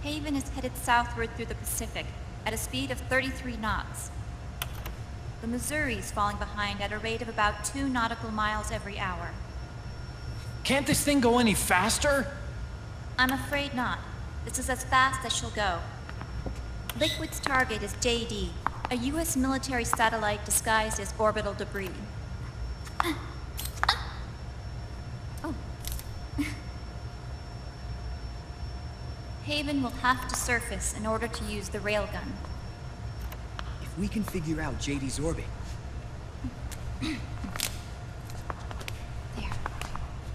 Haven is headed southward through the Pacific at a speed of 33 knots. The Missouri's falling behind at a rate of about 2 nautical miles every hour. Can't this thing go any faster? I'm afraid not. This is as fast as she'll go. Liquid's target is JD, a U.S. military satellite disguised as orbital debris. Oh. Haven will have to surface in order to use the railgun. If we can figure out JD's orbit, There.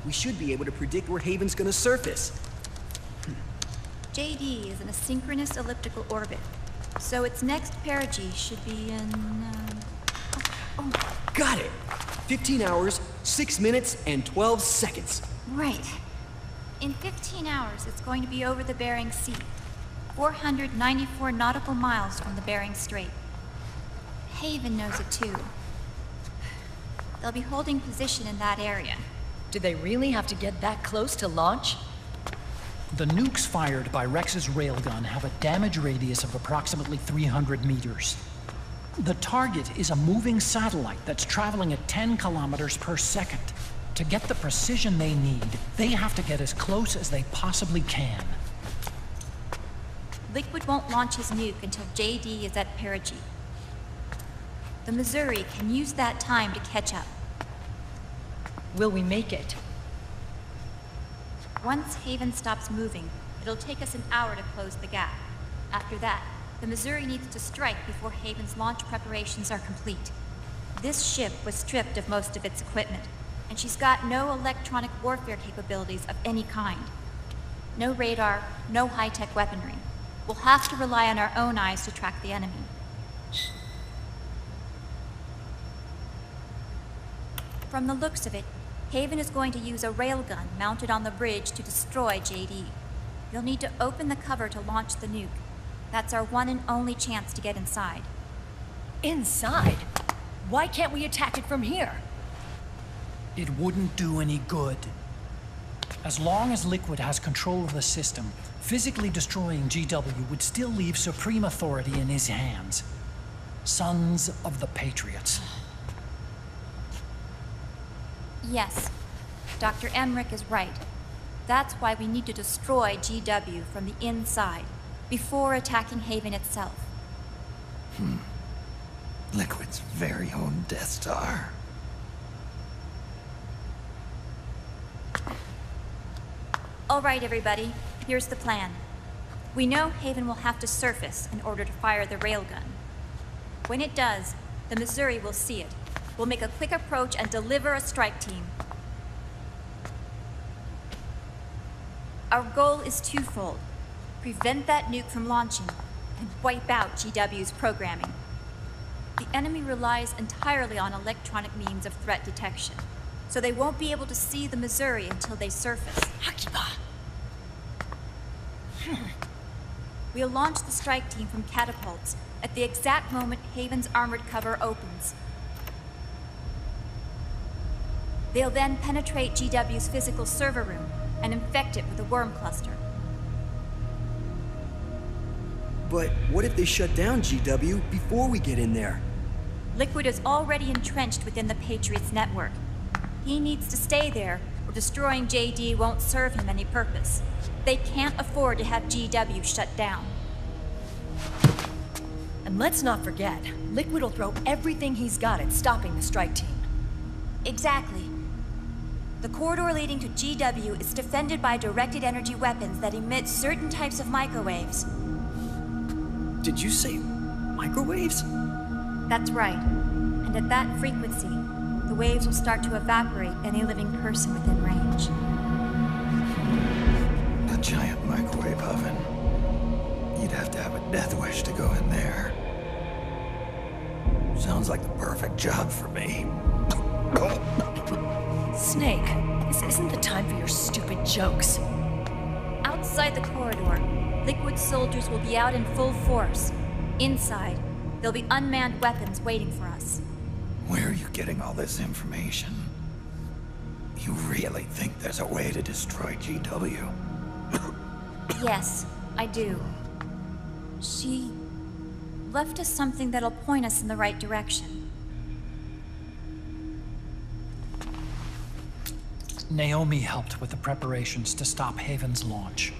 we should be able to predict where Haven's gonna surface. JD is in a synchronous elliptical orbit, so its next perigee should be in... Got it! 15 hours, 6 minutes, and 12 seconds. Right. In 15 hours, it's going to be over the Bering Sea, 494 nautical miles from the Bering Strait. Haven knows it too. They'll be holding position in that area. Do they really have to get that close to launch? The nukes fired by Rex's railgun have a damage radius of approximately 300 meters. The target is a moving satellite that's traveling at 10 kilometers per second. To get the precision they need, they have to get as close as they possibly can. Liquid won't launch his nuke until JD is at perigee. The Missouri can use that time to catch up. Will we make it? Once Haven stops moving, it'll take us an hour to close the gap. After that, the Missouri needs to strike before Haven's launch preparations are complete. This ship was stripped of most of its equipment, and she's got no electronic warfare capabilities of any kind. No radar, no high-tech weaponry. We'll have to rely on our own eyes to track the enemy. From the looks of it, Haven is going to use a railgun mounted on the bridge to destroy JD. You'll need to open the cover to launch the nuke. That's our one and only chance to get inside. Inside? Why can't we attack it from here? It wouldn't do any good. As long as Liquid has control of the system, physically destroying GW would still leave supreme authority in his hands. Sons of the Patriots. Yes, Dr. Emmerich is right. That's why we need to destroy GW from the inside, before attacking Haven itself. Liquid's very own Death Star. All right, everybody, here's the plan. We know Haven will have to surface in order to fire the railgun. When it does, the Missouri will see it. We'll make a quick approach and deliver a strike team. Our goal is twofold. Prevent that nuke from launching, and wipe out GW's programming. The enemy relies entirely on electronic means of threat detection, so they won't be able to see the Missouri until they surface. We'll launch the strike team from catapults at the exact moment Haven's armored cover opens. They'll then penetrate GW's physical server room and infect it with a worm cluster. But what if they shut down GW before we get in there? Liquid is already entrenched within the Patriots network. He needs to stay there, or destroying JD won't serve him any purpose. They can't afford to have GW shut down. And let's not forget, Liquid will throw everything he's got at stopping the strike team. Exactly. The corridor leading to GW is defended by directed energy weapons that emit certain types of microwaves. Did you say microwaves? That's right. And at that frequency, the waves will start to evaporate any living person within range. A giant microwave oven. You'd have to have a death wish to go in there. Sounds like the perfect job for me. Snake, this isn't the time for your stupid jokes. Outside the corridor, Liquid soldiers will be out in full force. Inside, there'll be unmanned weapons waiting for us. Where are you getting all this information? You really think there's a way to destroy GW? Yes, I do. She left us something that'll point us in the right direction. Naomi helped with the preparations to stop Haven's launch.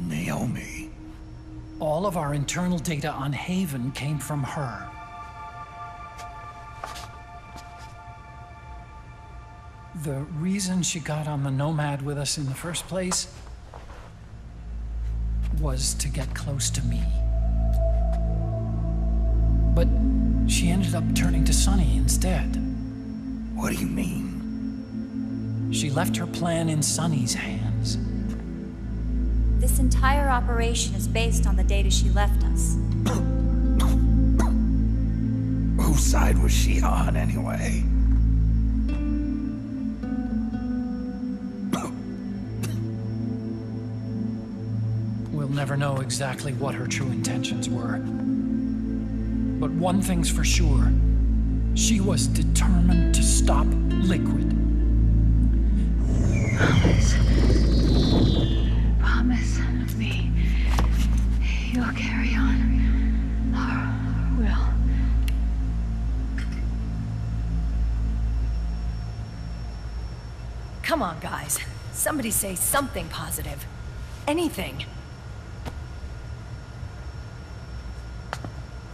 Naomi? All of our internal data on Haven came from her. The reason she got on the Nomad with us in the first place was to get close to me. But she ended up turning to Sonny instead. What do you mean? She left her plan in Sonny's hands. This entire operation is based on the data she left us. Whose side was she on, anyway? We'll never know exactly what her true intentions were. But one thing's for sure. She was determined to stop Liquid. Promise me you'll carry on. Or will. Come on, guys. Somebody say something positive. Anything.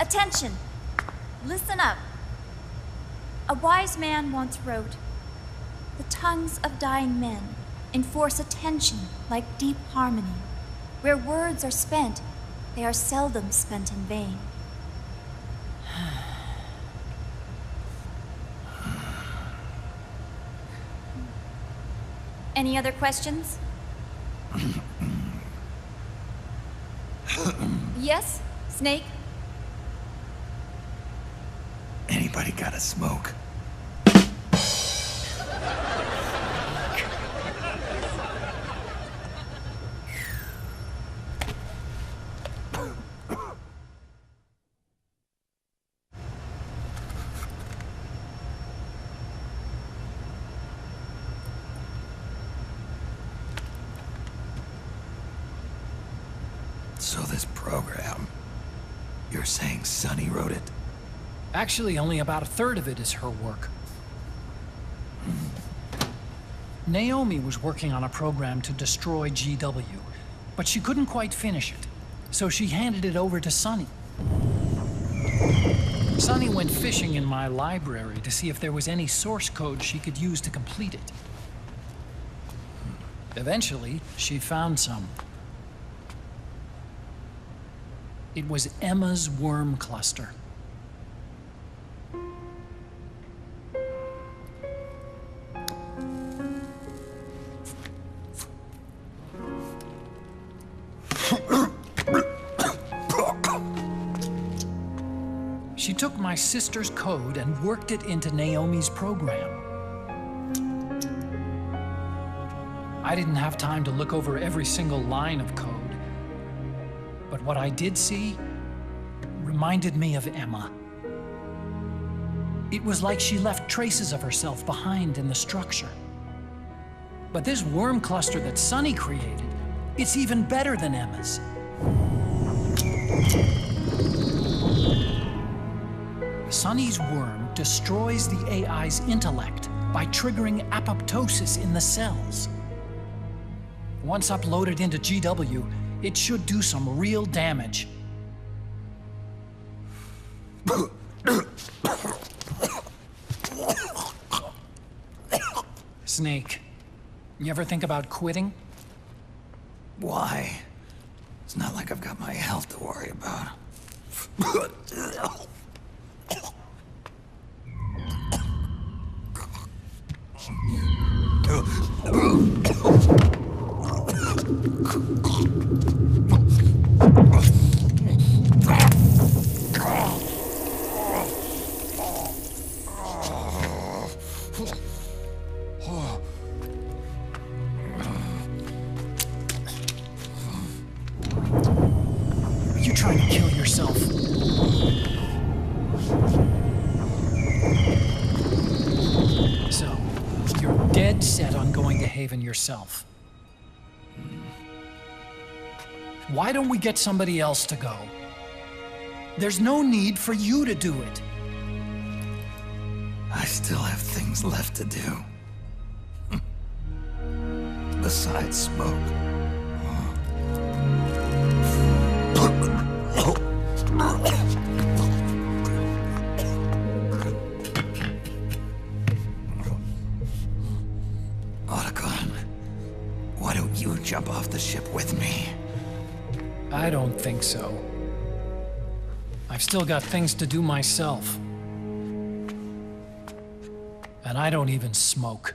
Attention! Listen up. A wise man once wrote, "The tongues of dying men enforce attention like deep harmony. Where words are spent, they are seldom spent in vain." Any other questions? Yes, Snake? Anybody got a smoke? So this program, you're saying Sonny wrote it? Actually, only about a third of it is her work. Naomi was working on a program to destroy GW, but she couldn't quite finish it, so she handed it over to Sonny. Sonny went fishing in my library to see if there was any source code she could use to complete it. Eventually, she found some. It was Emma's worm cluster. She took my sister's code and worked it into Naomi's program. I didn't have time to look over every single line of code, but what I did see reminded me of Emma. It was like she left traces of herself behind in the structure. But this worm cluster that Sonny created, it's even better than Emma's. Sonny's worm destroys the AI's intellect by triggering apoptosis in the cells. Once uploaded into GW, it should do some real damage. Snake, you ever think about quitting? Why? It's not like I've got my health to worry about. Are you trying to kill yourself? So, you're dead set on going to Haven yourself. Why don't we get somebody else to go? There's no need for you to do it. I still have things left to do. Besides smoke. Otacon, why don't you jump off the ship with me? I don't think so. I've still got things to do myself. And I don't even smoke.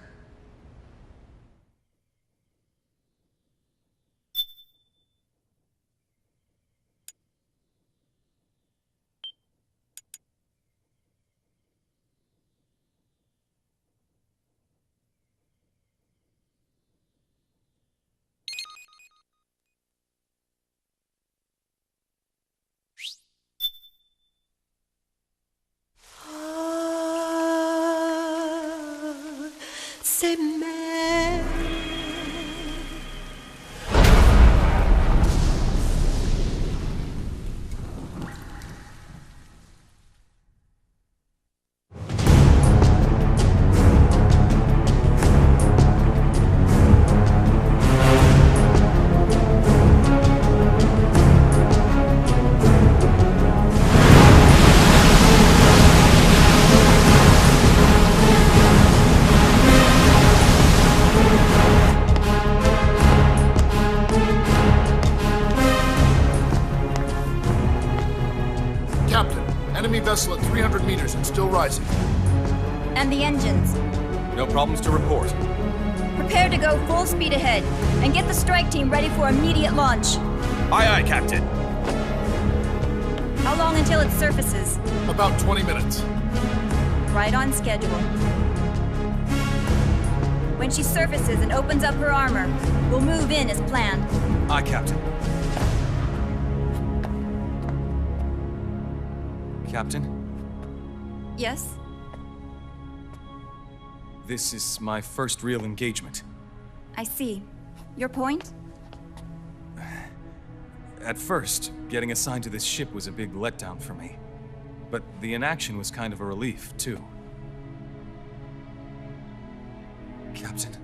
Vessel at 300 meters and still rising. And the engines. No problems to report. Prepare to go full speed ahead, and get the strike team ready for immediate launch. Aye, aye, Captain. How long until it surfaces? About 20 minutes. Right on schedule. When she surfaces and opens up her armor, we'll move in as planned. Aye, Captain. Captain? Yes? This is my first real engagement. I see. Your point? At first, getting assigned to this ship was a big letdown for me. But the inaction was kind of a relief, too. Captain,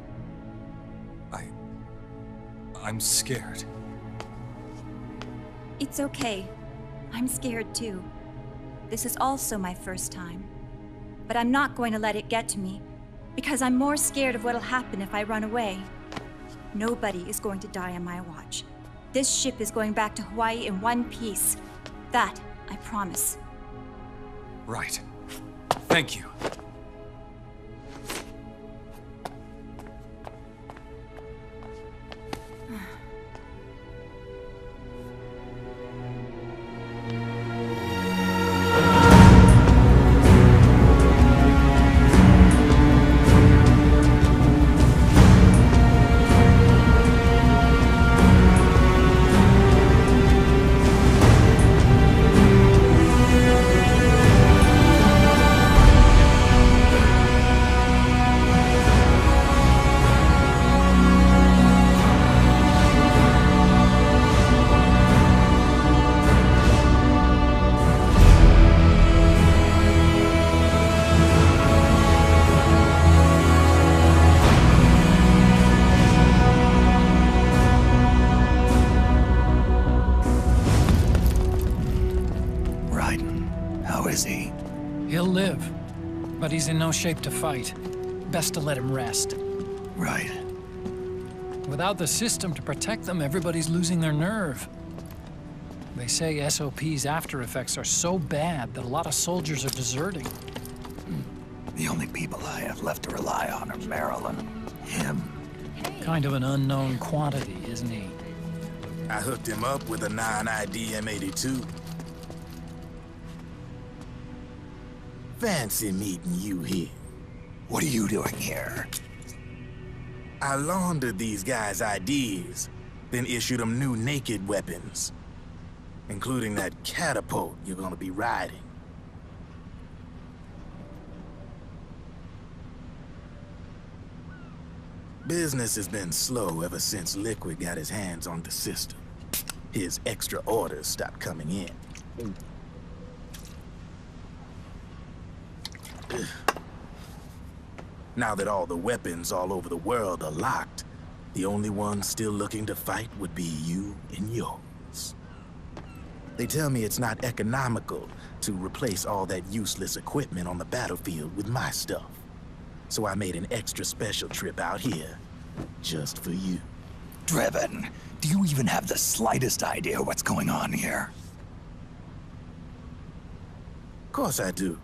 I'm scared. It's okay. I'm scared too. This is also my first time. But I'm not going to let it get to me, because I'm more scared of what'll happen if I run away. Nobody is going to die on my watch. This ship is going back to Hawaii in one piece. That, I promise. Right. Thank you. He'll live, but he's in no shape to fight. Best to let him rest. Right. Without the system to protect them, everybody's losing their nerve. They say SOP's after effects are so bad that a lot of soldiers are deserting. The only people I have left to rely on are Marilyn, him. Kind of an unknown quantity, isn't he? I hooked him up with a 9ID M82. Fancy meeting you here. What are you doing here? I laundered these guys' IDs, then issued them new naked weapons, including that catapult you're gonna be riding. Business has been slow ever since Liquid got his hands on the system. his extra orders stopped coming in. Now that all the weapons all over the world are locked, the only ones still looking to fight would be you and yours. They tell me it's not economical to replace all that useless equipment on the battlefield with my stuff. So I made an extra special trip out here, just for you. Driven, do you even have the slightest idea what's going on here? Of course I do.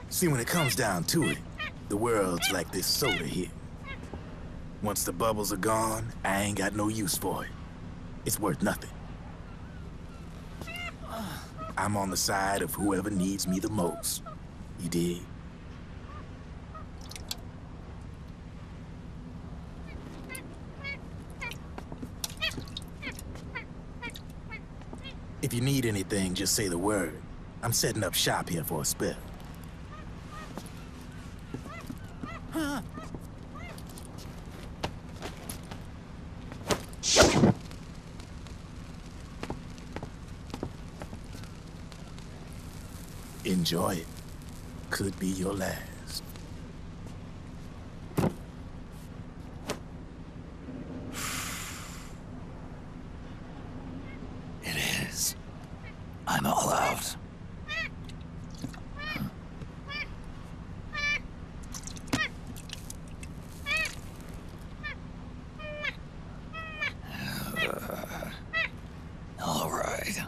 See, when it comes down to it, the world's like this soda here. Once the bubbles are gone, I ain't got no use for it. It's worth nothing. I'm on the side of whoever needs me the most. You dig? If you need anything, just say the word. I'm setting up shop here for a spell. Enjoy it. Could be your last. It is. I'm all out. All right.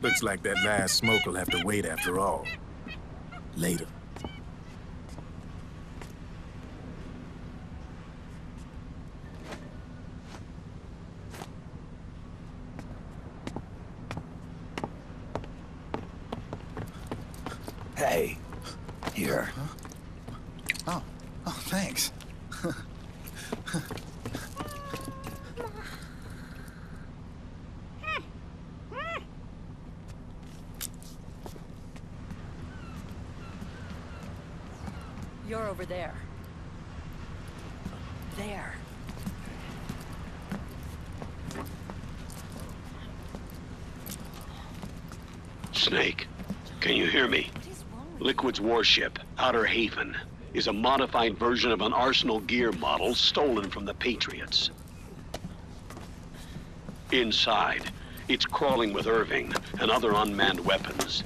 Looks like that last smoke will have to wait after all. Later. Hey, here. Oh, thanks. You're over there. There. Snake, can you hear me? Liquid's warship, Outer Haven, is a modified version of an Arsenal gear model stolen from the Patriots. Inside, it's crawling with Irving and other unmanned weapons.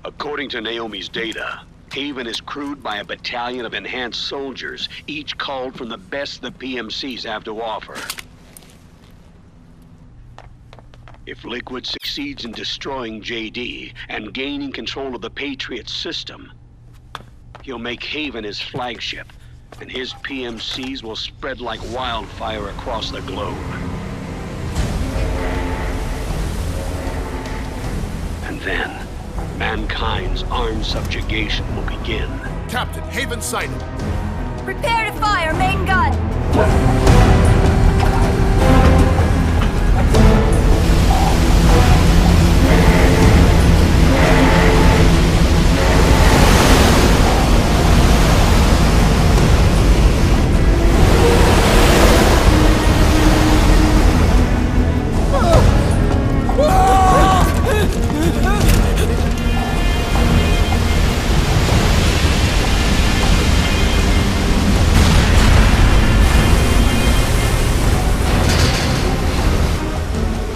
According to Naomi's data, Haven is crewed by a battalion of enhanced soldiers, each culled from the best the PMCs have to offer. If Liquid succeeds in destroying JD and gaining control of the Patriots system, he'll make Haven his flagship, and his PMCs will spread like wildfire across the globe. And then, mankind's armed subjugation will begin. Captain, Haven sighted. Prepare to fire, main gun!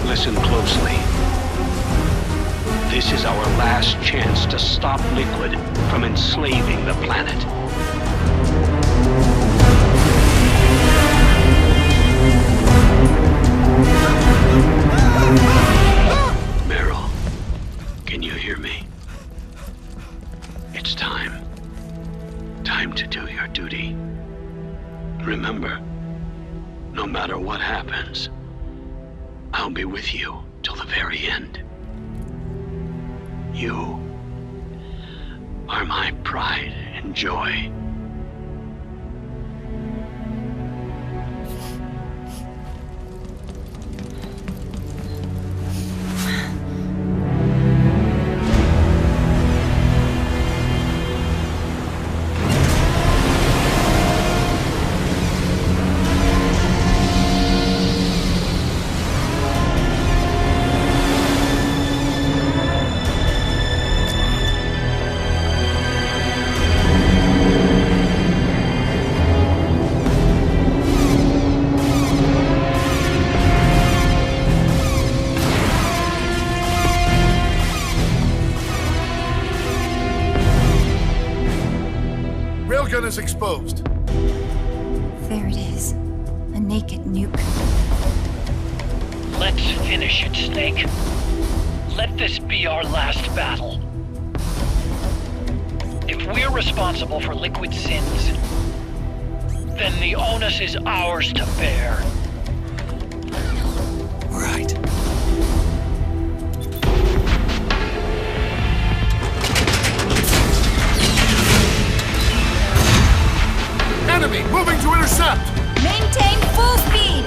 Listen closely. This is our last chance to stop Liquid from enslaving the planet. Meryl, can you hear me? It's time. Time to do your duty. Remember, no matter what happens, I'll be with you till the very end. You are my pride and joy. railgun is exposed. There it is. A naked nuke. Let's finish it, Snake. Let this be our last battle. If we're responsible for Liquid's sins, then the onus is ours to bear. Right. Enemy moving to intercept! Maintain full speed!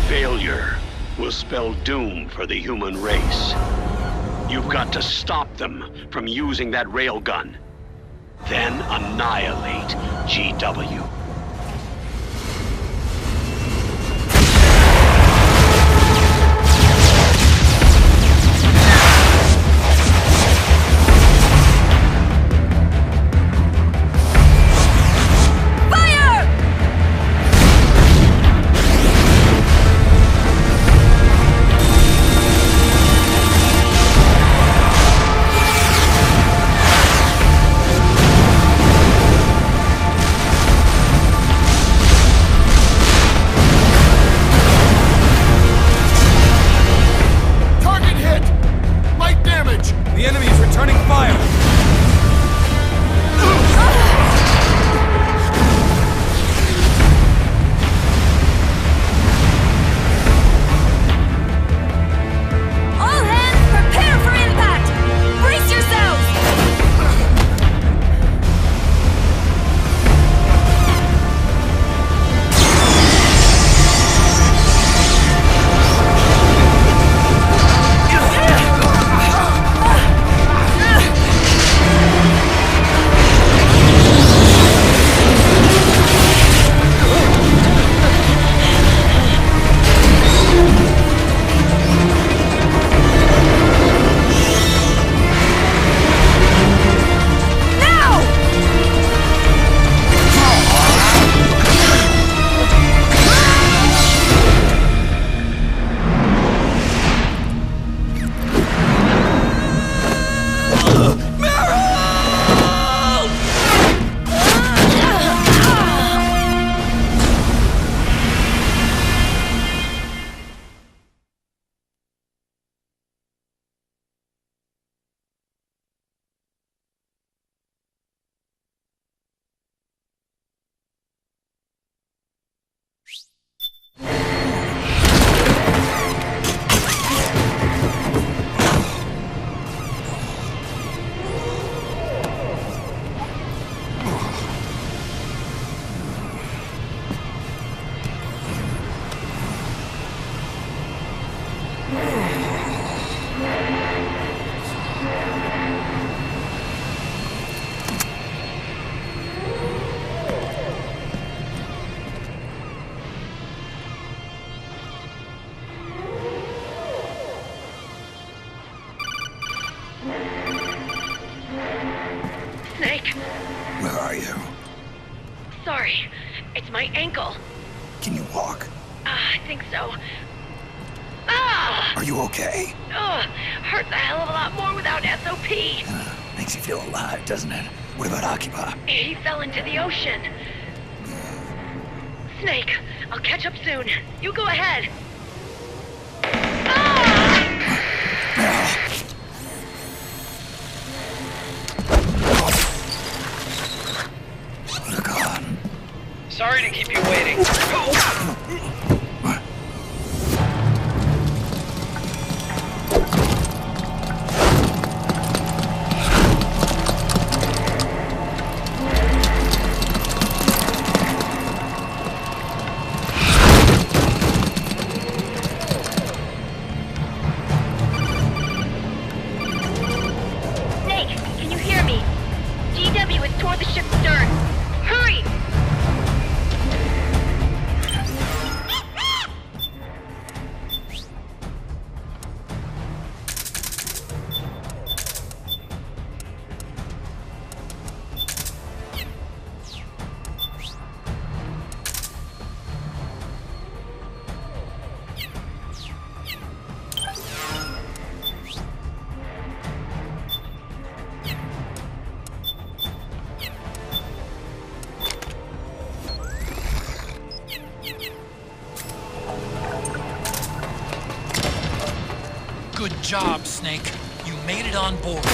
Failure will spell doom for the human race. You've got to stop them from using that railgun. Then annihilate GW. Snake? Where are you? Sorry, it's my ankle. Can you walk? I think so. Ah! Are you okay? Hurt the hell of a lot more without SOP. Makes you feel alive, doesn't it? What about Occupy? He fell into the ocean. Snake, I'll catch up soon. You go ahead. Look on. Sorry to keep you waiting. Good job, Snake. You made it on board.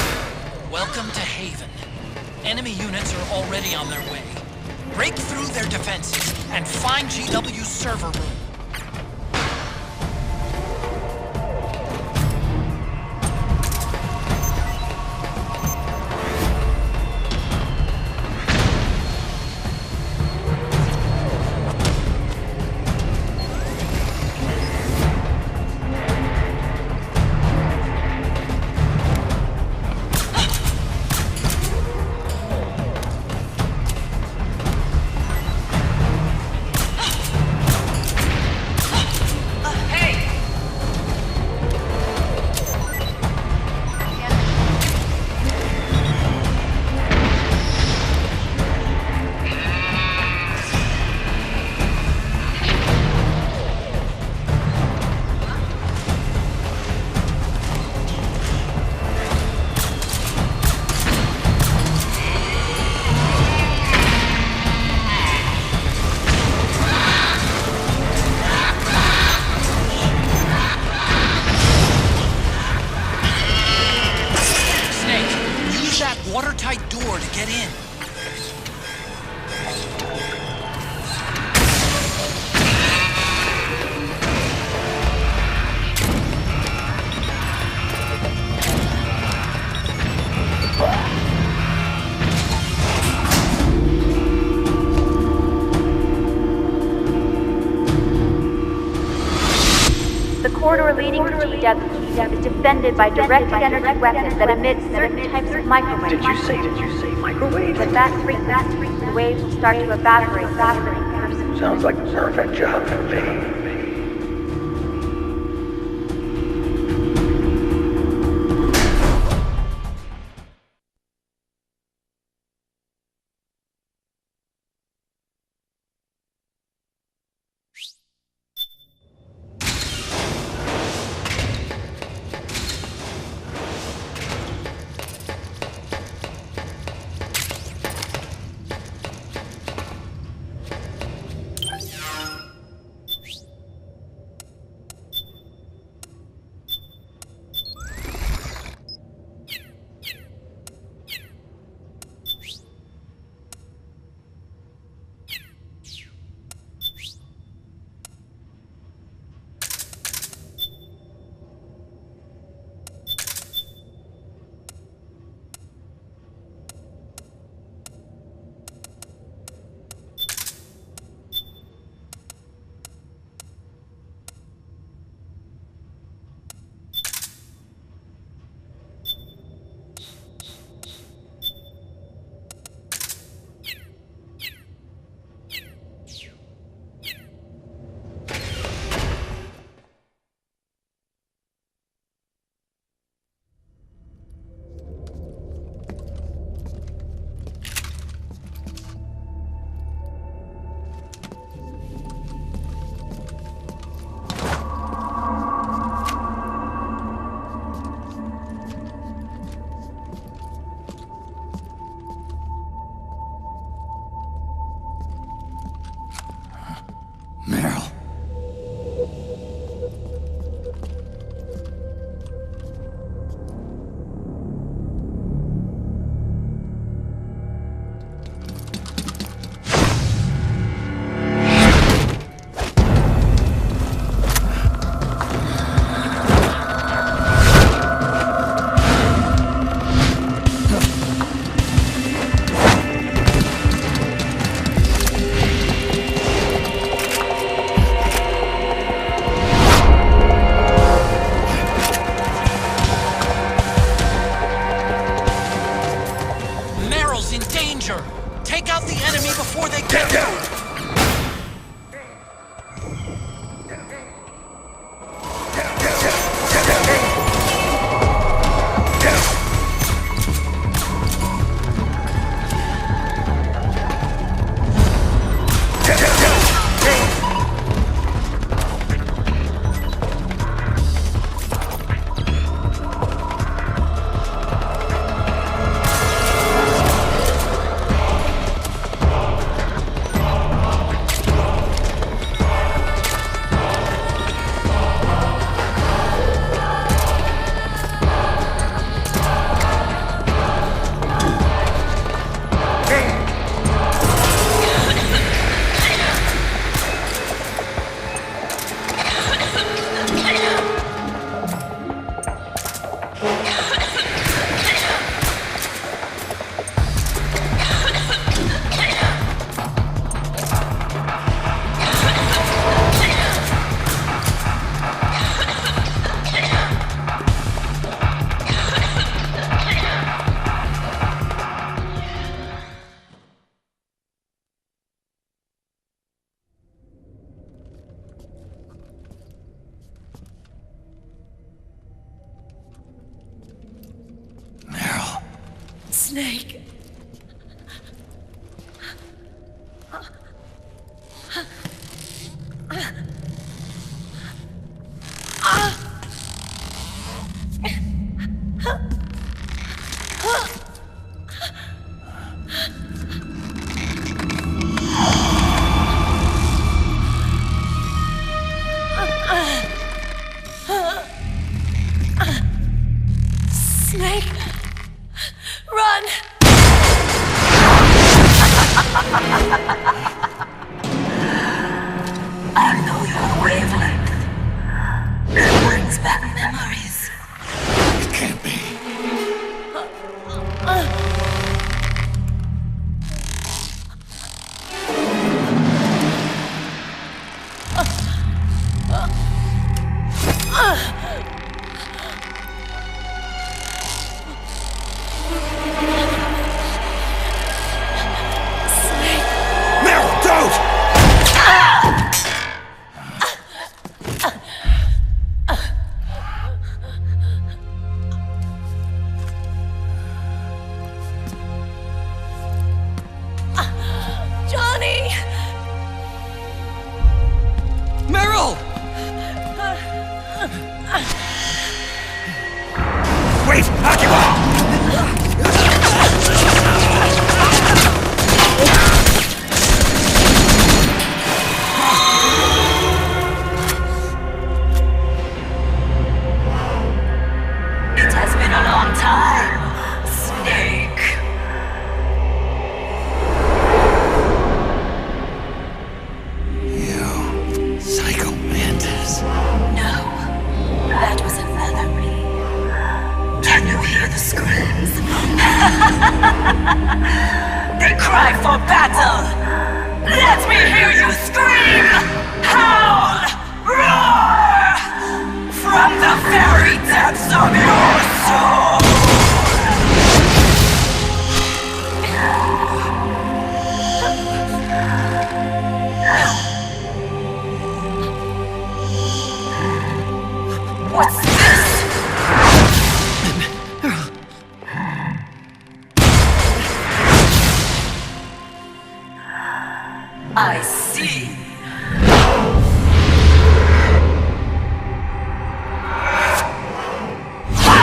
Welcome to Haven. Enemy units are already on their way. Break through their defenses and find GW's server room. Watertight door to get in. The corridor leading to GW is defended by directed energy weapons that emit certain types of microwaves. Did you say microwaves? At that frequency, the waves will start to evaporate faster than person. Sounds like a perfect job for me. Snake. Snake! Run! I know your wavelength. It brings back memories. It can't be. Johnny! Meryl! Wait! Occupy! It has been a long time, Snake. You psycho mantis. No, that was another me. Can you hear the screams? They cry for battle. Let me hear you scream! Howl! Roar! From the very depths of your soul! What's this? I see. Ha!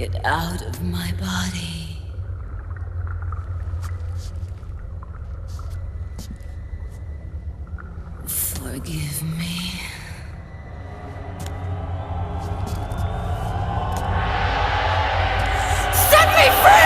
Get out of my body. Forgive me. Set me free!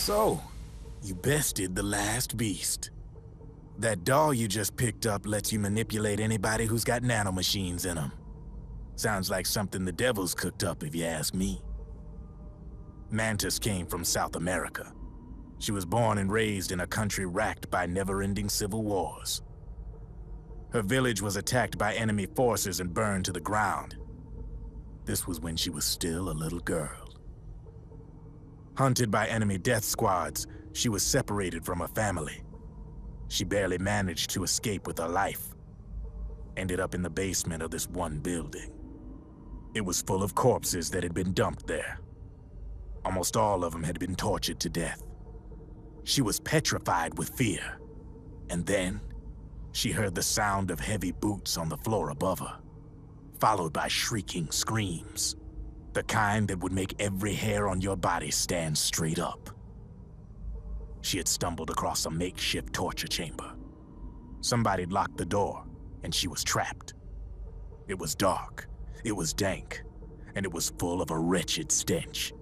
So, you bested the last beast. That doll you just picked up lets you manipulate anybody who's got nanomachines in them. Sounds like something the devil's cooked up, if you ask me. Mantis came from South America. She was born and raised in a country racked by never-ending civil wars. Her village was attacked by enemy forces and burned to the ground. This was when she was still a little girl. Hunted by enemy death squads, she was separated from her family. She barely managed to escape with her life. Ended up in the basement of this one building. It was full of corpses that had been dumped there. Almost all of them had been tortured to death. She was petrified with fear. And then, she heard the sound of heavy boots on the floor above her, followed by shrieking screams. The kind that would make every hair on your body stand straight up. She had stumbled across a makeshift torture chamber. Somebody'd locked the door, and she was trapped. It was dark, it was dank, and it was full of a wretched stench.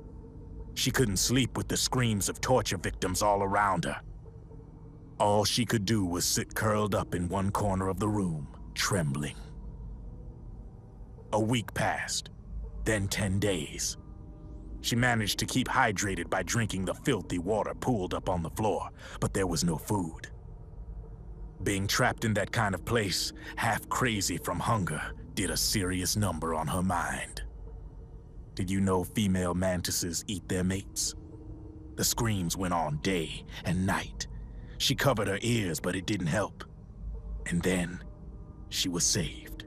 She couldn't sleep with the screams of torture victims all around her. All she could do was sit curled up in one corner of the room, trembling. A week passed, then 10 days. She managed to keep hydrated by drinking the filthy water pooled up on the floor, but there was no food. Being trapped in that kind of place, half crazy from hunger, did a serious number on her mind. Did you know female mantises eat their mates? The screams went on day and night. She covered her ears, but it didn't help. And then, she was saved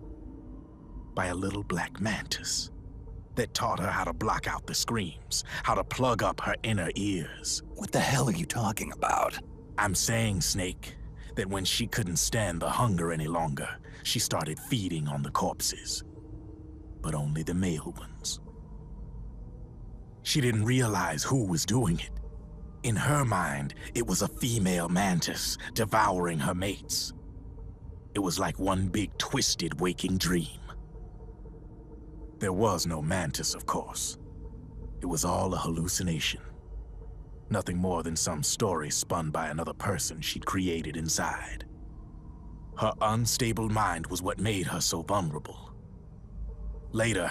by a little black mantis that taught her how to block out the screams, how to plug up her inner ears. What the hell are you talking about? I'm saying, Snake, that when she couldn't stand the hunger any longer, she started feeding on the corpses. But only the male ones. She didn't realize who was doing it. In her mind, it was a female mantis devouring her mates. It was like one big twisted waking dream. There was no mantis, of course. It was all a hallucination. Nothing more than some story spun by another person she'd created inside. Her unstable mind was what made her so vulnerable. Later,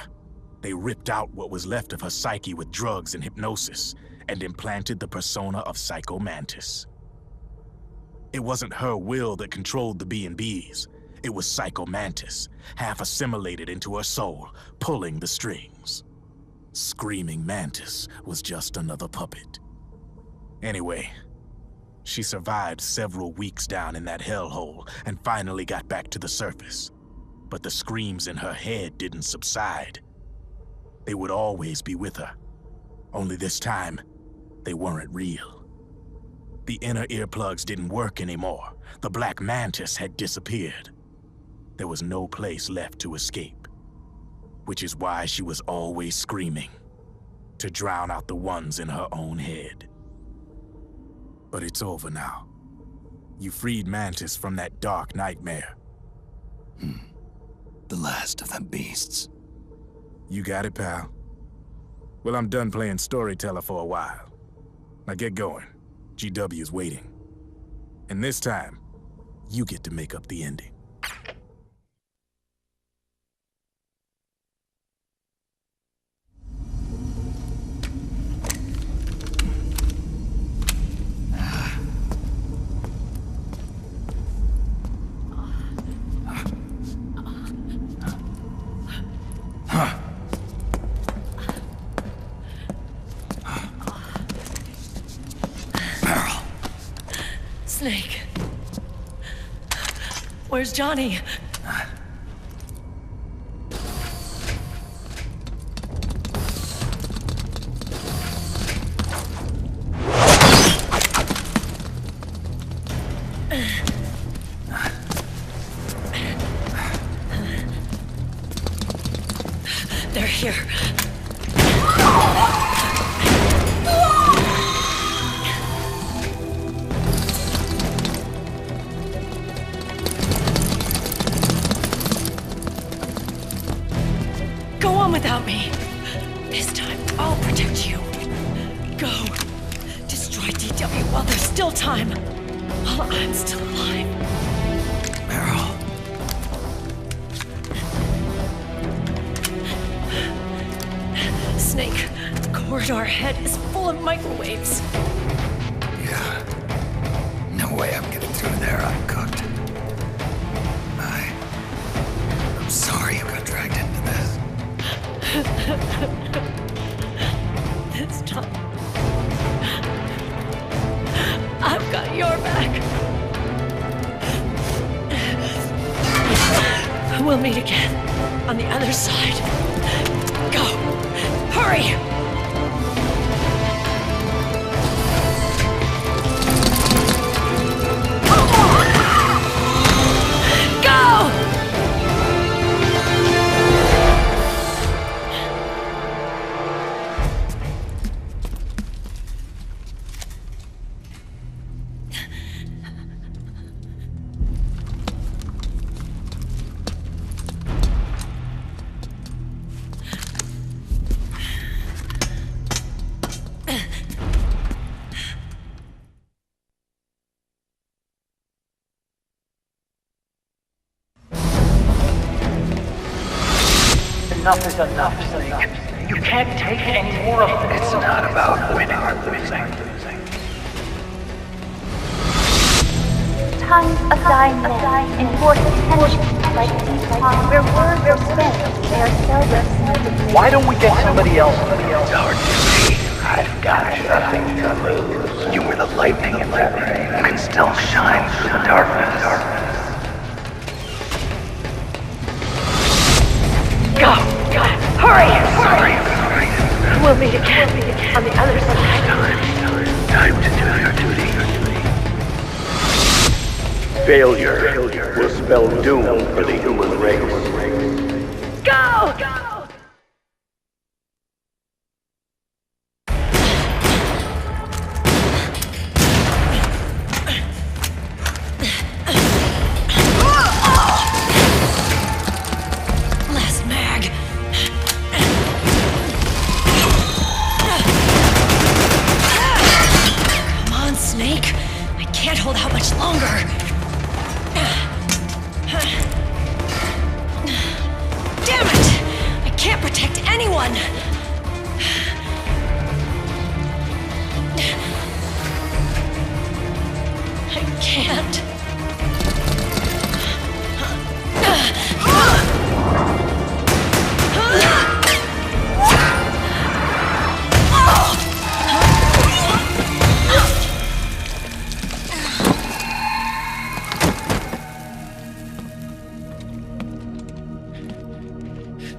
they ripped out what was left of her psyche with drugs and hypnosis and implanted the persona of Psycho Mantis. It wasn't her will that controlled the B&Bs. It was Psycho Mantis, half assimilated into her soul, pulling the strings. Screaming Mantis was just another puppet. Anyway, she survived several weeks down in that hellhole and finally got back to the surface. But the screams in her head didn't subside. They would always be with her. Only this time, they weren't real. The inner earplugs didn't work anymore. The black mantis had disappeared. There was no place left to escape. Which is why she was always screaming, to drown out the ones in her own head. But it's over now. You freed Mantis from that dark nightmare. The last of them beasts. You got it, pal. Well, I'm done playing storyteller for a while. Now get going. GW's waiting. And this time, you get to make up the ending. Snake. Where's Johnny? They're here. Without me. This time, I'll protect you. Go. Destroy DW while there's still time. While I'm still alive. Meryl. Snake, the corridor ahead is full of microwaves. Yeah. got your back. We'll meet again on the other side. Go! Hurry! Enough is enough, Snake. You can't take any more of this. It's not about winning or losing. Tongues of dying important tensions like decon, where words are spent, they are seldom. Why don't we get somebody else? It's our duty. I've got nothing to lose. You were the lightning in that rain. You can still shine through the darkness. Go! Hurry! Sorry. We'll meet again on the other side. Time to do your duty. Failure will spell doom for the human race. Go!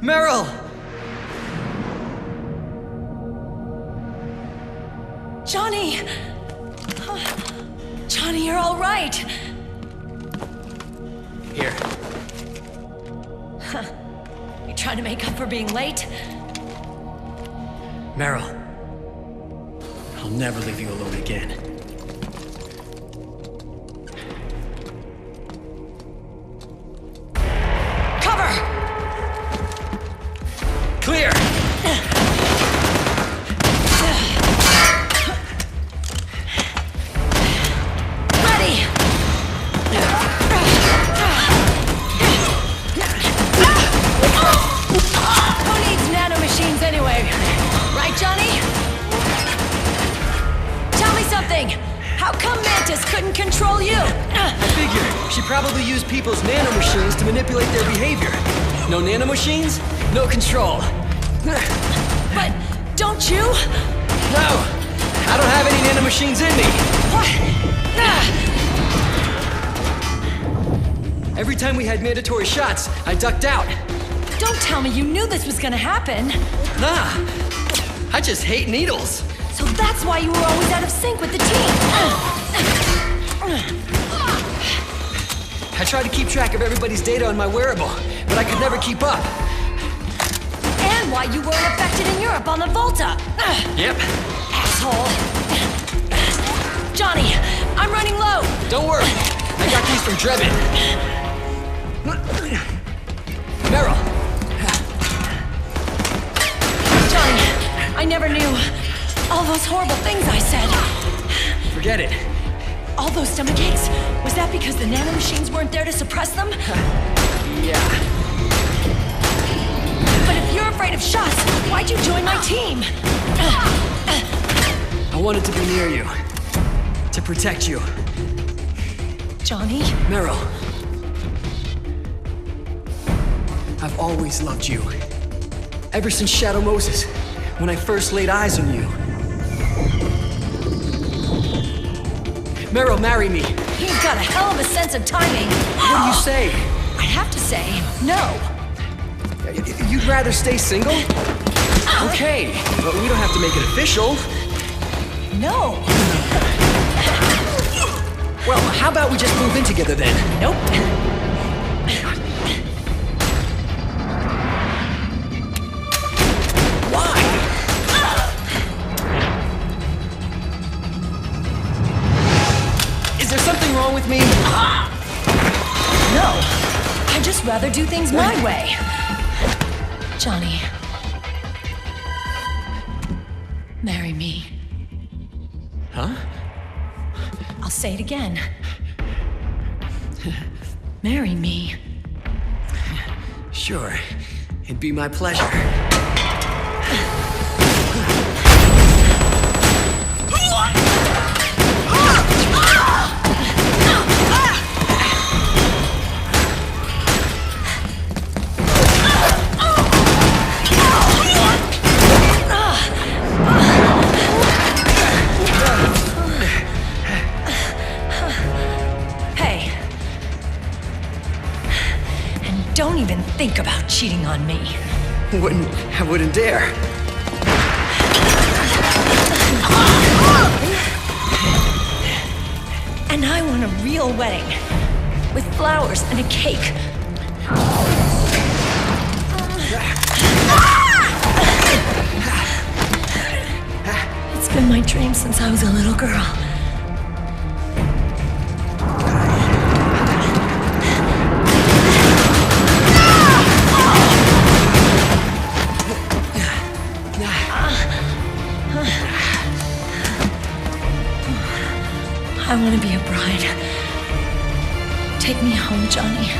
Meryl! Johnny! Johnny, you're all right. Here. You trying to make up for being late? Meryl. I'll never leave you alone again. Clear! Ready! Who needs nanomachines anyway? Right, Johnny? Tell me something! How come Mantis couldn't control you? I figure she probably used people's nanomachines to manipulate their behavior. No nanomachines? No control. But don't you? No! I don't have any nanomachines in me! What? Every time we had mandatory shots, I ducked out. Don't tell me you knew this was gonna happen. Nah. I just hate needles. So that's why you were always out of sync with the team. I tried to keep track of everybody's data on my wearable, but I could never keep up. And why you weren't affected in Europe on the Volta. Yep. Asshole. Johnny, I'm running low. Don't worry. I got these from Drebin. Meryl. Johnny, I never knew. All those horrible things I said. Forget it. All those stomach aches, was that because the nanomachines weren't there to suppress them? Yeah. But if you're afraid of shots, why'd you join my team? I wanted to be near you. To protect you. Johnny? Meryl. I've always loved you. Ever since Shadow Moses, when I first laid eyes on you. Meryl, marry me. He's got a hell of a sense of timing. What do you say? I'd have to say no. You'd rather stay single? Okay, but we don't have to make it official. No. Well, how about we just move in together then? Nope. Why? Is there something wrong with me? No. I'd just rather do things my way. Johnny. Marry me. Huh? I'll say it again. Marry me. Sure. It'd be my pleasure. Don't even think about cheating on me. I wouldn't dare. And I want a real wedding. With flowers and a cake. It's been my dream since I was a little girl. I want to be a bride. Take me home, Johnny.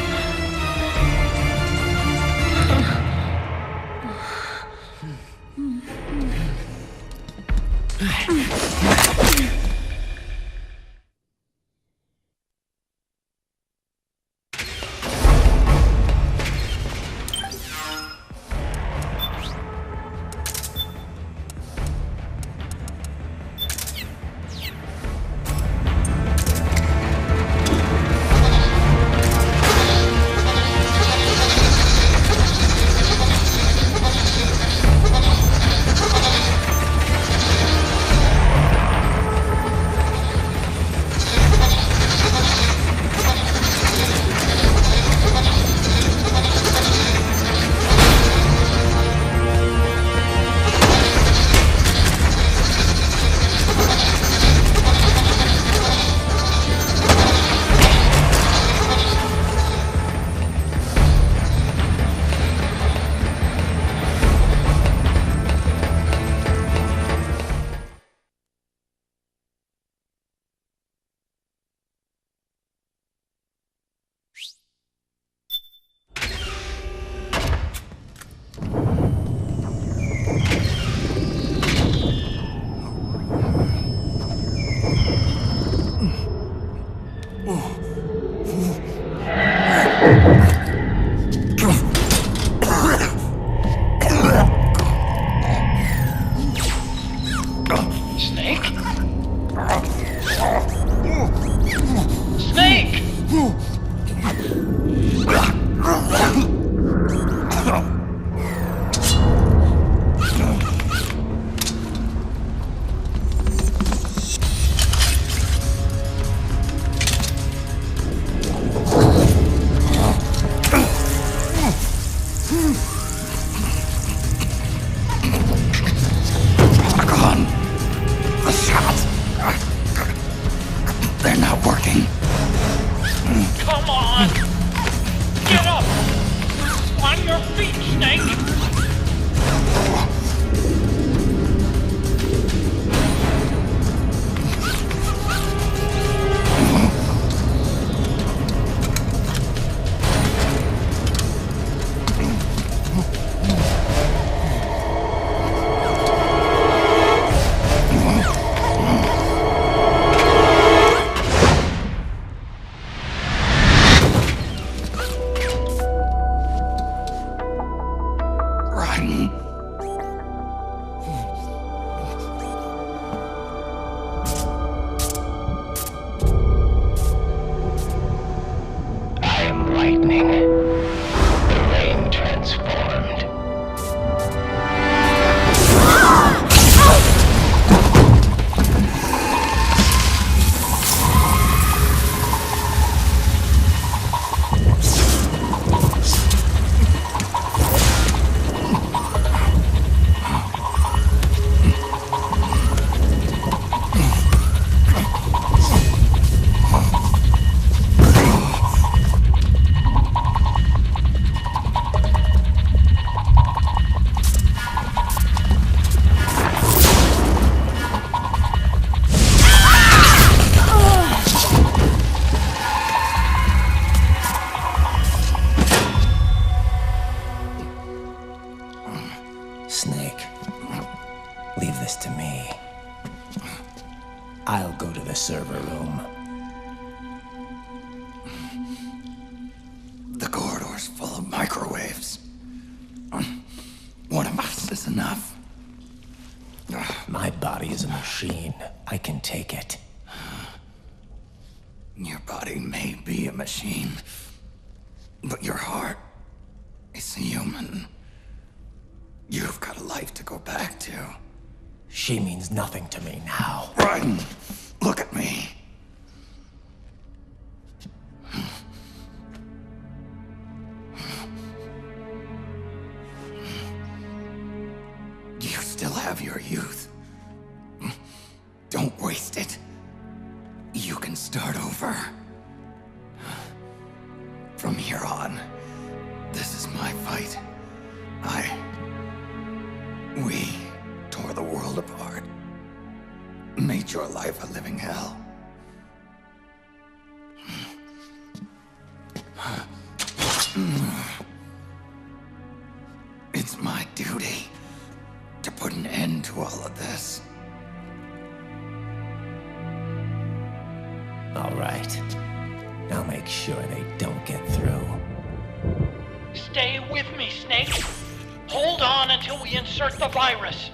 enough. My body is a machine. I can take it. Your body may be a machine, but your heart is human. You've got a life to go back to. She means nothing to me now. Raiden, look at me. You still have your youth. Don't waste it. You can start over. From here on, this is my fight. We tore the world apart. Made your life a living hell. It's my duty to put an end to all of this. All right. I'll make sure they don't get through. Stay with me, Snake. Hold on until we insert the virus.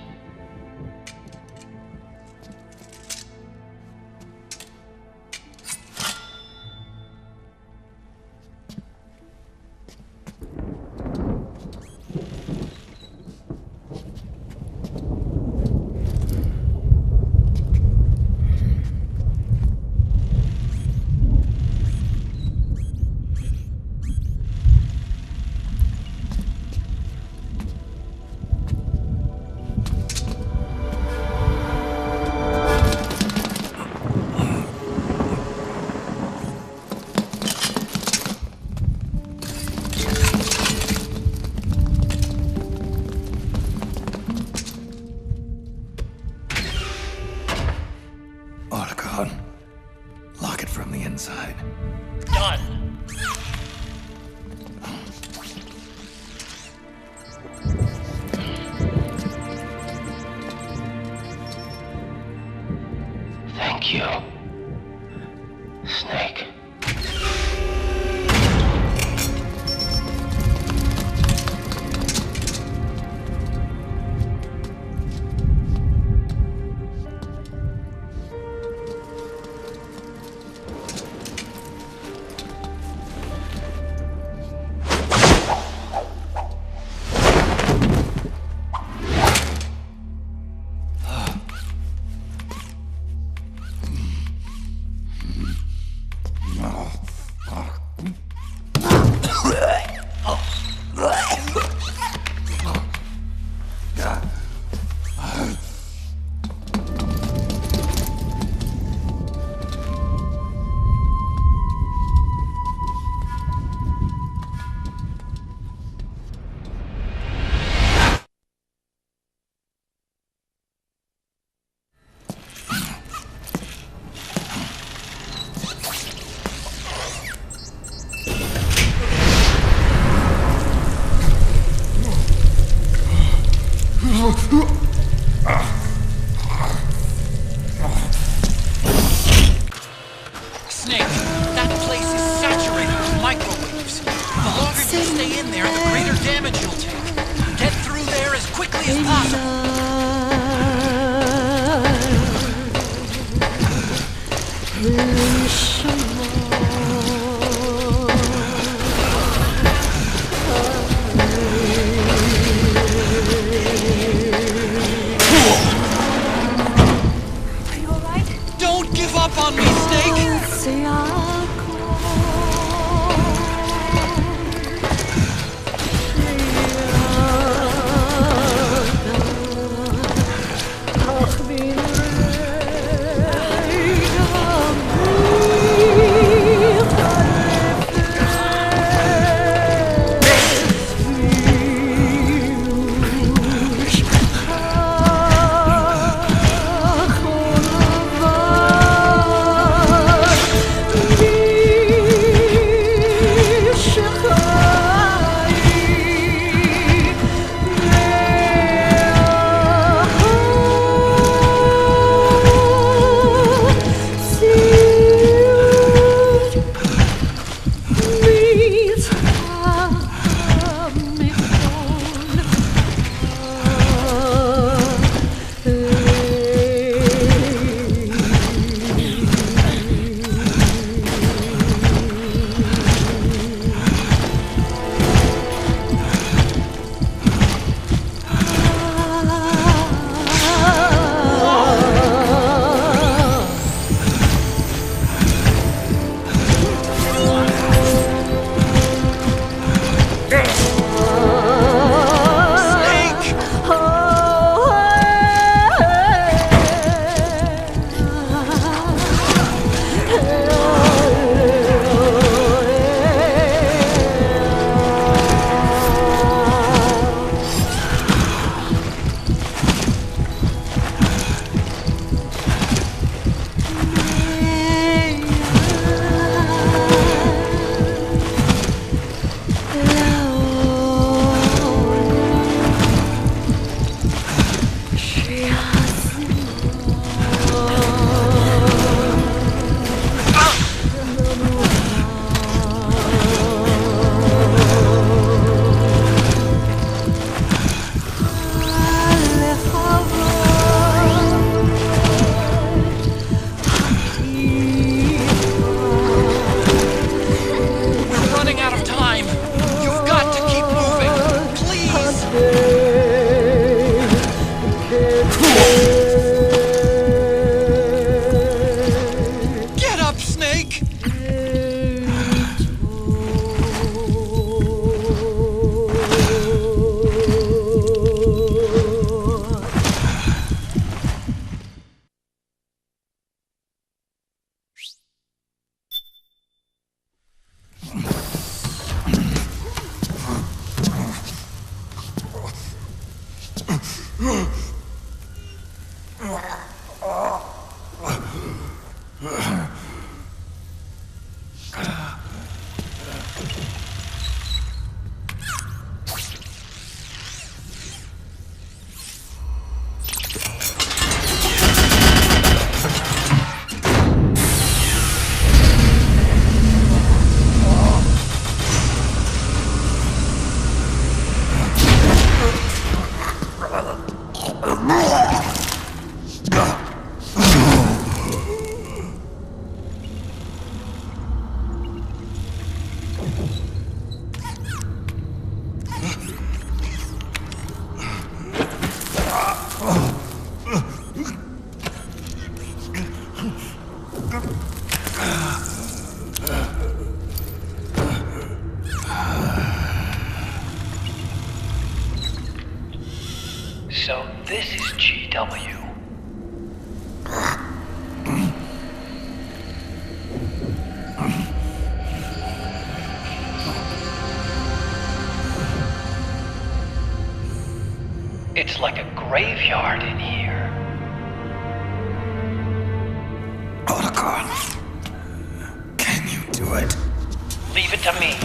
Lock it from the inside. Done. Thank you, Snake. Snake, that place is saturated with microwaves. The longer you stay in there, the greater damage you'll take. Get through there as quickly as possible. Are you alright? Don't give up on me, Snake! Snake! So this is GW. It's like a graveyard in here. Protocol. Can you do it? Leave it to me.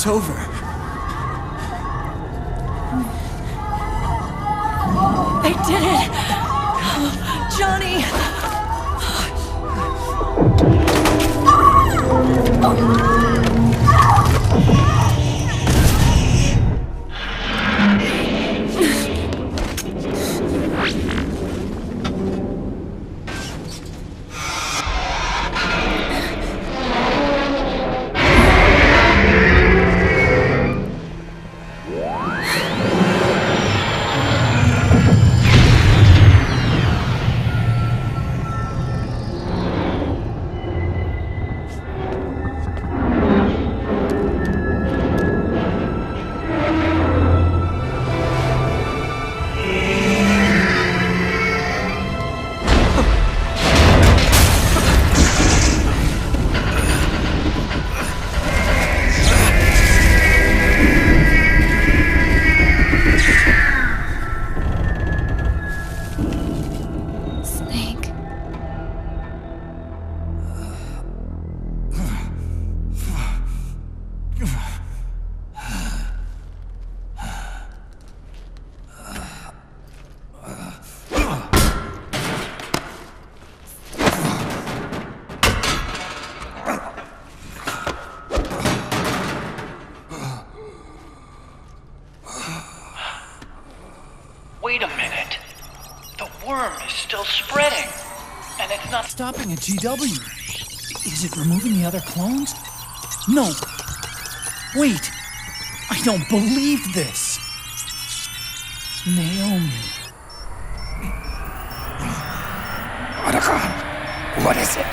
over. They did it! Johnny! Wait a minute. The worm is still spreading. And it's not stopping at GW. Is it removing the other clones? No. Wait. I don't believe this. Naomi. Otacon, what is it?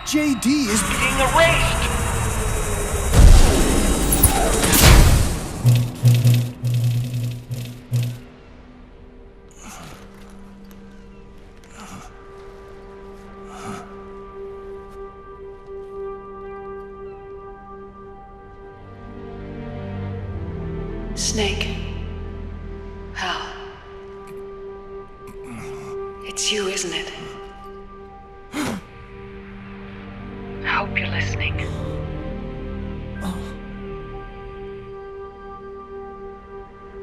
JD is being erased. Snake. Hal. It's you, isn't it? I hope you're listening.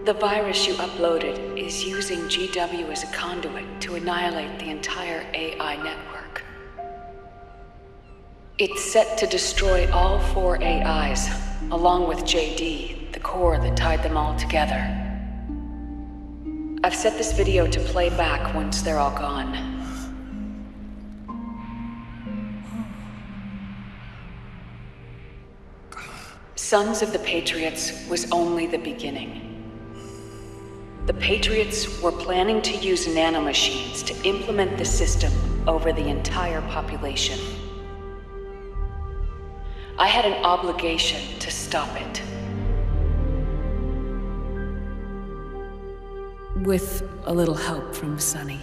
The virus you uploaded is using GW as a conduit to annihilate the entire AI network. It's set to destroy all 4 AIs, along with JD, the core that tied them all together. I've set this video to play back once they're all gone. Sons of the Patriots was only the beginning. The Patriots were planning to use nanomachines to implement the system over the entire population. I had an obligation to stop it. With a little help from Sunny.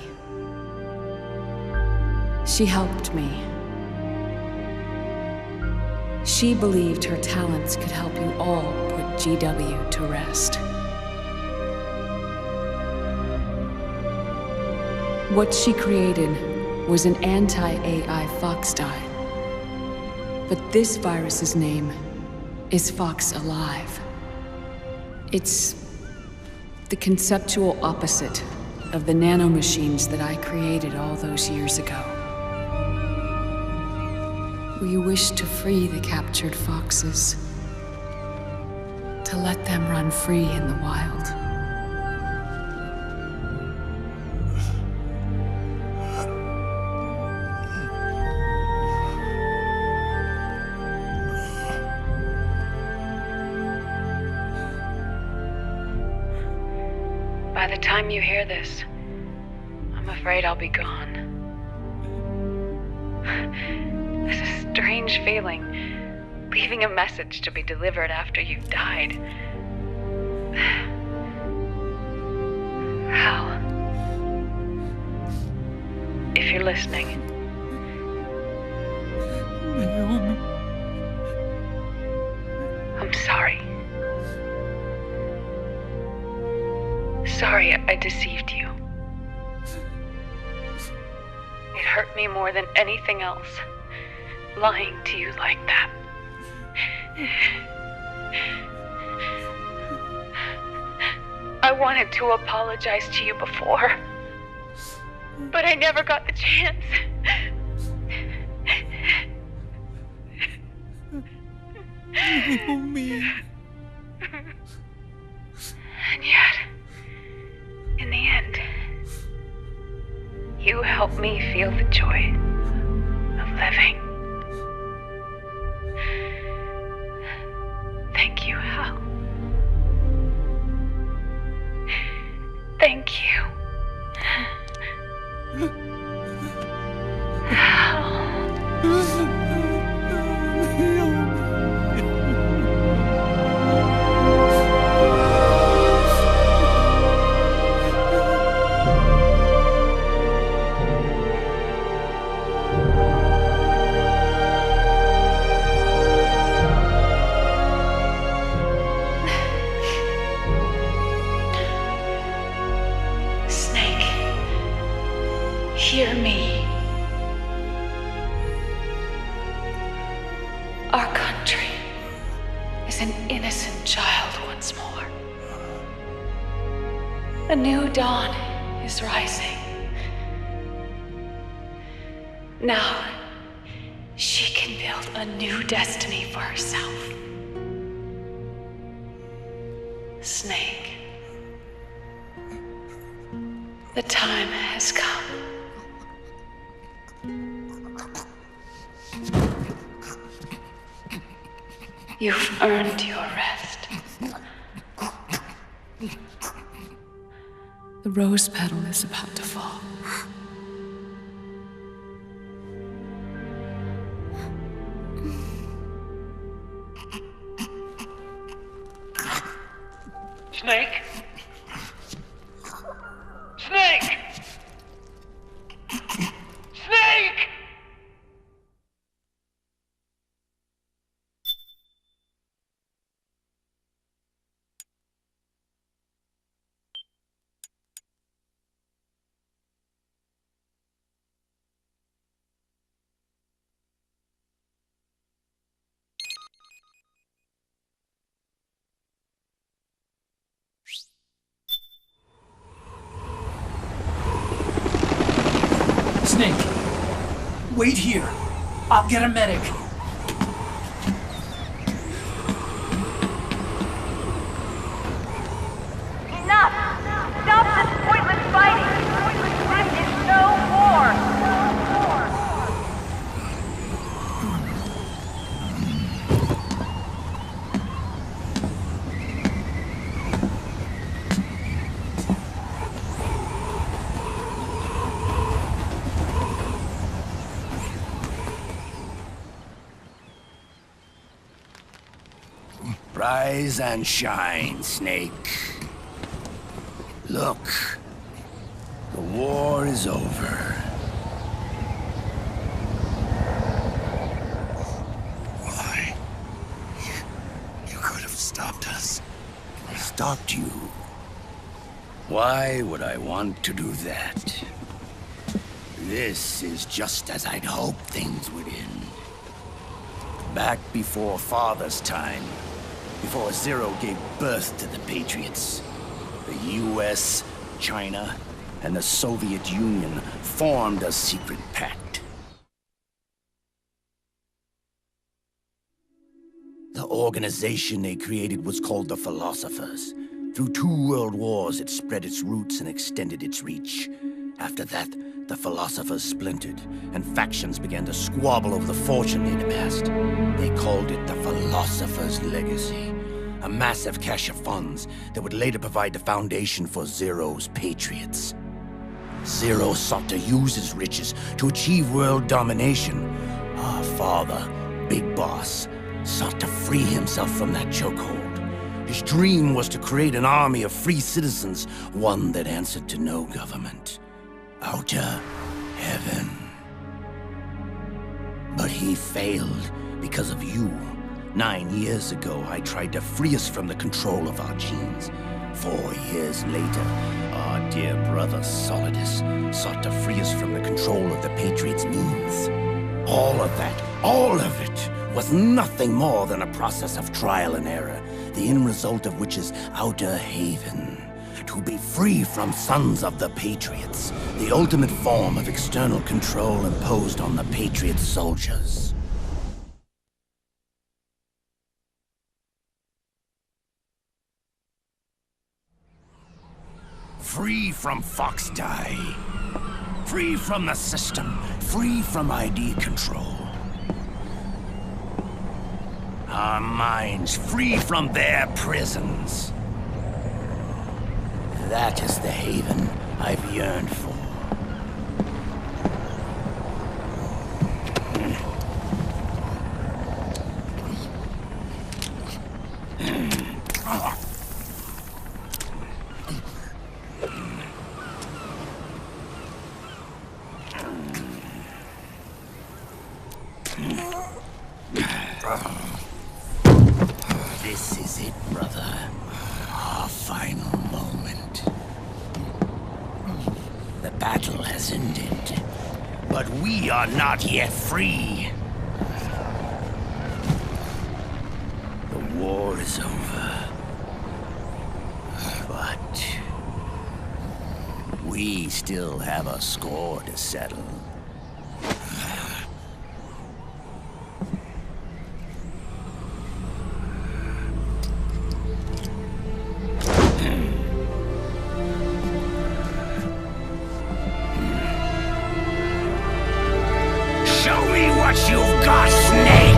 She helped me. She believed her talents could help you all put GW to rest. What she created was an anti-AI Fox dye. But this virus's name is Fox Alive. It's the conceptual opposite of the nanomachines that I created all those years ago. We wish to free the captured foxes, to let them run free in the wild. By the time you hear this, I'm afraid I'll be gone. It's a strange feeling, leaving a message to be delivered after you've died. Hal, if you're listening. Naomi. I'm sorry. Sorry I deceived you. It hurt me more than anything else, lying to you like that. I wanted to apologize to you before, but I never got the chance. Oh, me. And yet, in the end, you helped me feel the joy of living. Thank you, Hal. Thank you. Hear me. Our country is an innocent child once more. A new dawn is rising. Now, she can build a new destiny for herself. Snake, the time has come. You've earned your rest. The rose petal is about to fall. Snake? Snake! Snake! Snake, wait here. I'll get a medic. Enough! Stop this pointless fighting! This is no war! Rise and shine, Snake. Look, the war is over. Why? You could have stopped us. I stopped you. Why would I want to do that? This is just as I'd hoped things would end. Back before Father's time, before Zero gave birth to the Patriots, the US, China, and the Soviet Union formed a secret pact. The organization they created was called the Philosophers. Through 2 world wars, it spread its roots and extended its reach. After that, the Philosophers splintered, and factions began to squabble over the fortune they'd amassed. They called it the Philosopher's Legacy, a massive cache of funds that would later provide the foundation for Zero's Patriots. Zero sought to use his riches to achieve world domination. Our father, Big Boss, sought to free himself from that chokehold. His dream was to create an army of free citizens, one that answered to no government. Outer heaven. But he failed because of you. 9 years ago, I tried to free us from the control of our genes. 4 years later, our dear brother Solidus sought to free us from the control of the Patriots' means. All of it was nothing more than a process of trial and error, the end result of which is Outer Haven. To be free from sons of the Patriots, the ultimate form of external control imposed on the Patriot soldiers. Free from Foxdie. Free from the system. Free from ID control. Our minds free from their prisons. That is the haven I've yearned for. This is it, brother. Our final moment. The battle has ended, but we are not yet free. The war is over, but we still have a score to settle. You've got, Snake!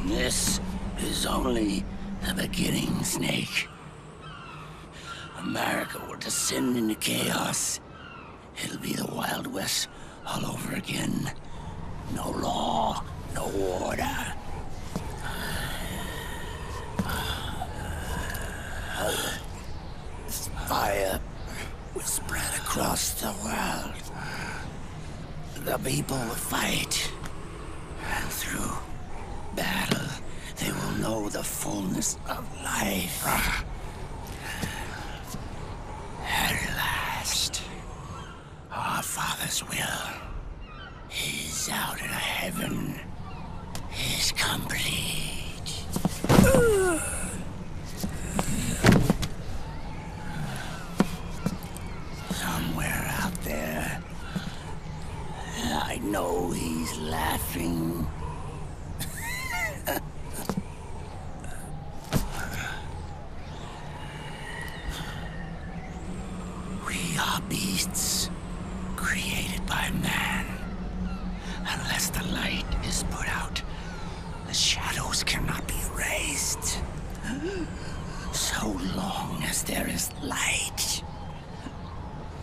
This is only the beginning, Snake. America will descend into chaos. It'll be the Wild West all over again. No law, no order. Fire will spread across the world. The people will fight. And through battle, they will know the fullness of life. At last, our Father's will is out in heaven, is complete. Somewhere out there, I know he's laughing. shadows cannot be erased. So long as there is light,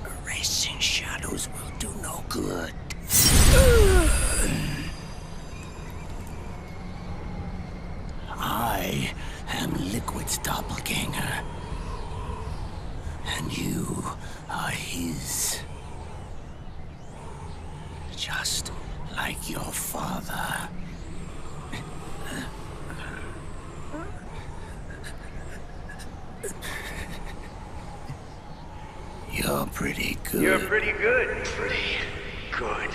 erasing shadows will do no good. I am Liquid's doppelganger, and you are his. Just like your father. You're pretty good. You're pretty good. Pretty good.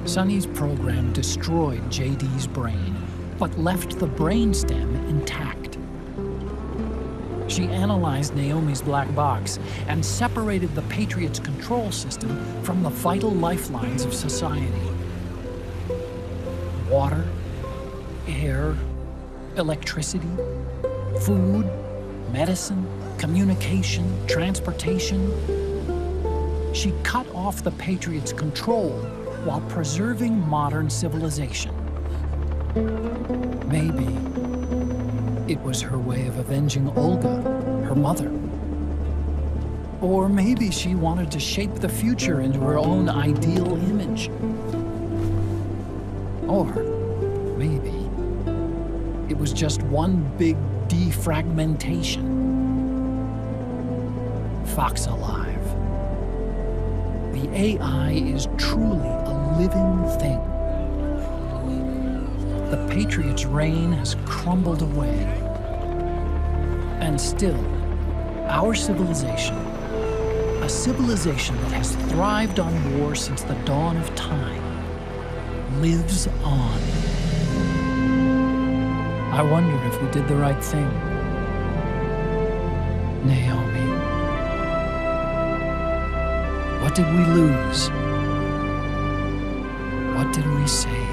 Sonny's program destroyed JD's brain, but left the brainstem intact. She analyzed Naomi's black box and separated the Patriots' control system from the vital lifelines of society. Water, air, electricity, food, medicine, communication, transportation. She cut off the Patriots' control while preserving modern civilization. Maybe it was her way of avenging Olga, her mother. Or maybe she wanted to shape the future into her own ideal image. Or maybe it was just one big defragmentation. Fox Alive. The AI is truly a living thing. The Patriots' reign has crumbled away. And still, our civilization, a civilization that has thrived on war since the dawn of time, lives on. I wonder if we did the right thing. Naomi. What did we lose? What did we save?